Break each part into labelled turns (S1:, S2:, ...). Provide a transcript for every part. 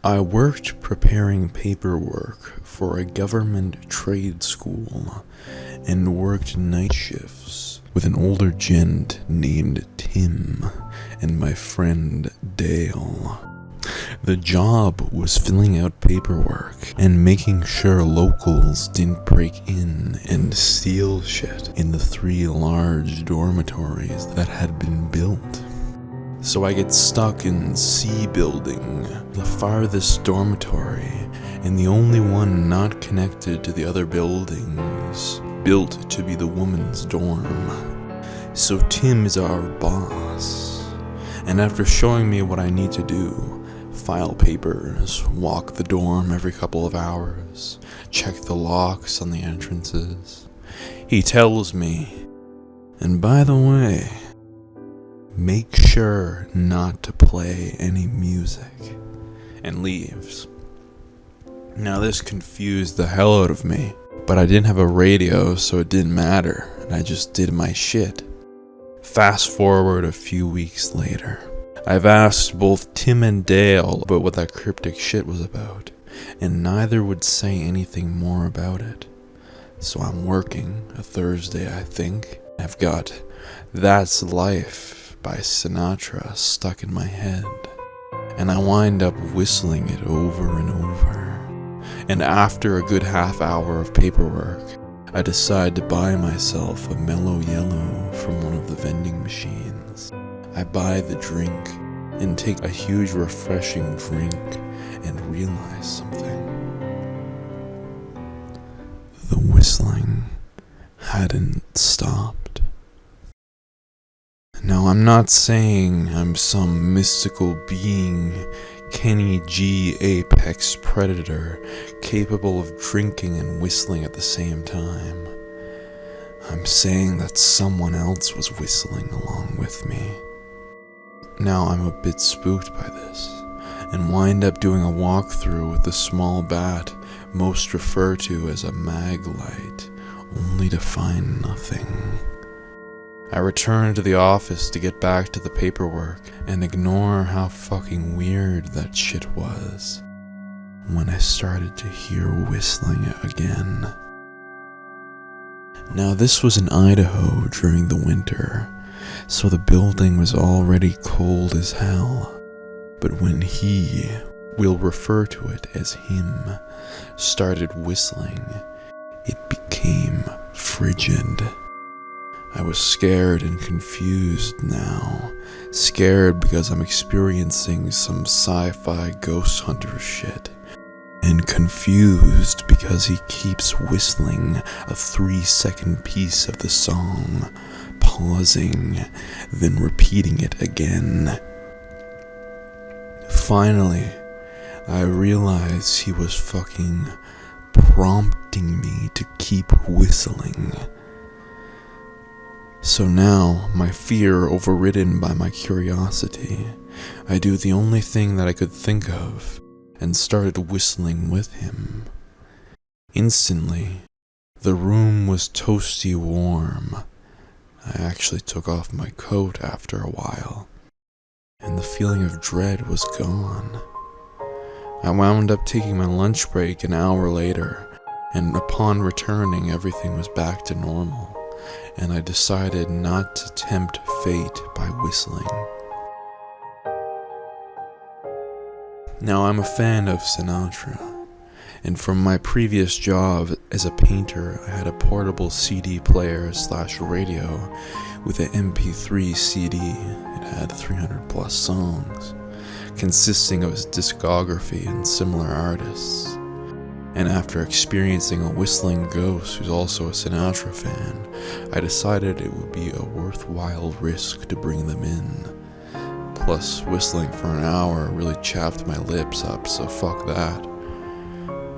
S1: I worked preparing paperwork for a government trade school and worked night shifts with an older gent named Tim and my friend Dale. The job was filling out paperwork and making sure locals didn't break in and steal shit in the 3 large dormitories that had been built. So I get stuck in C building, the farthest dormitory, and the only one not connected to the other buildings, built to be the woman's dorm. So Tim is our boss, and after showing me what I need to do, file papers, walk the dorm every couple of hours, check the locks on the entrances, he tells me, and by the way, make sure not to play any music, and leaves. Now this confused the hell out of me, but I didn't have a radio, so it didn't matter, and I just did my shit. Fast forward a few weeks later. I've asked both Tim and Dale about what that cryptic shit was about, and neither would say anything more about it. So I'm working, a Thursday I think. I've got That's Life by Sinatra stuck in my head, and I wind up whistling it over and over. And after a good half hour of paperwork, I decide to buy myself a Mellow Yellow from one of the vending machines. I buy the drink and take a huge refreshing drink and realize something. The whistling hadn't stopped. Now, I'm not saying I'm some mystical being, Kenny G apex predator, capable of drinking and whistling at the same time. I'm saying that someone else was whistling along with me. Now I'm a bit spooked by this, and wind up doing a walkthrough with the small bat most refer to as a mag light, only to find nothing. I return to the office to get back to the paperwork and ignore how fucking weird that shit was when I started to hear whistling again. Now this was in Idaho during the winter, so the building was already cold as hell, but when he, we'll refer to it as him, started whistling, it became frigid. I was scared and confused now. Scared because I'm experiencing some sci-fi ghost hunter shit. And confused because he keeps whistling a 3-second piece of the song, pausing, then repeating it again. Finally, I realized he was fucking prompting me to keep whistling. So now, my fear overridden by my curiosity, I do the only thing that I could think of, and started whistling with him. Instantly, the room was toasty warm. I actually took off my coat after a while, and the feeling of dread was gone. I wound up taking my lunch break an hour later, and upon returning everything was back to normal. And I decided not to tempt fate by whistling. Now I'm a fan of Sinatra, and from my previous job as a painter, I had a portable CD player / radio with an MP3 CD. It had 300 plus songs, consisting of his discography and similar artists. And after experiencing a whistling ghost who's also a Sinatra fan, I decided it would be a worthwhile risk to bring them in. Plus, whistling for an hour really chapped my lips up, so fuck that.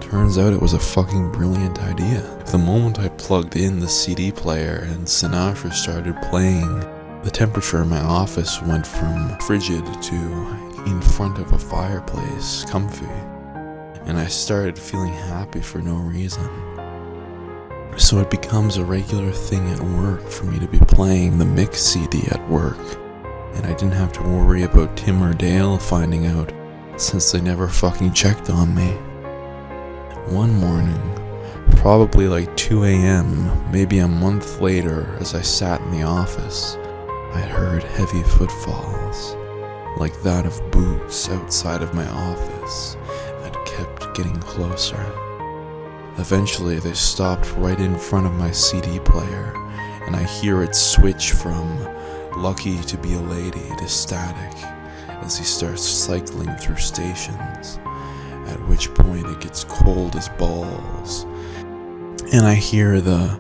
S1: Turns out it was a fucking brilliant idea. The moment I plugged in the CD player and Sinatra started playing, the temperature in my office went from frigid to in front of a fireplace, comfy. And I started feeling happy for no reason. So it becomes a regular thing at work for me to be playing the mix CD at work, and I didn't have to worry about Tim or Dale finding out since they never fucking checked on me. One morning, probably like 2 a.m., maybe a month later, as I sat in the office, I heard heavy footfalls, like that of boots outside of my office, that kept getting closer. Eventually, they stopped right in front of my CD player, and I hear it switch from Lucky to Be a Lady to Static as he starts cycling through stations, at which point it gets cold as balls, and I hear the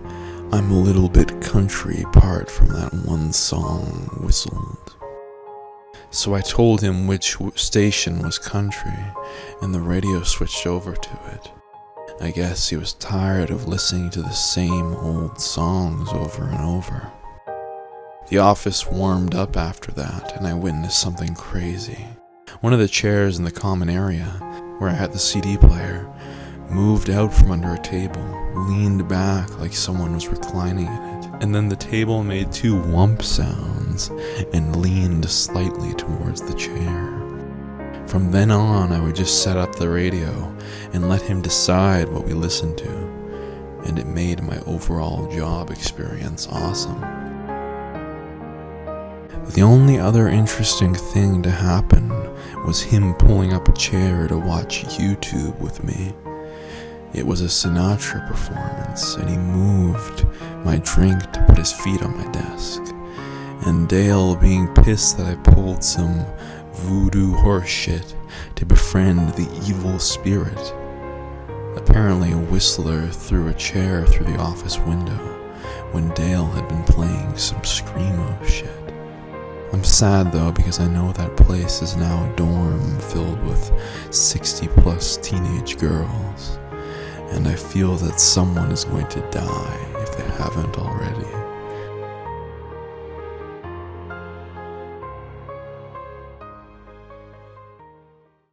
S1: I'm a little bit country part from that one song whistled. So I told him which station was country, and the radio switched over to it. I guess he was tired of listening to the same old songs over and over. The office warmed up after that, and I witnessed something crazy. One of the chairs in the common area, where I had the CD player, moved out from under a table, leaned back like someone was reclining in it, and then the table made 2 whump sounds and leaned slightly towards the chair. From then on, I would just set up the radio and let him decide what we listened to, and it made my overall job experience awesome. The only other interesting thing to happen was him pulling up a chair to watch YouTube with me. It was a Sinatra performance, and he moved my drink to put his feet on my desk, and Dale being pissed that I pulled some voodoo horse shit to befriend the evil spirit. Apparently a whistler threw a chair through the office window when Dale had been playing some screamo shit. I'm sad though, because I know that place is now a dorm filled with 60+ teenage girls, and I feel that someone is going to die if they haven't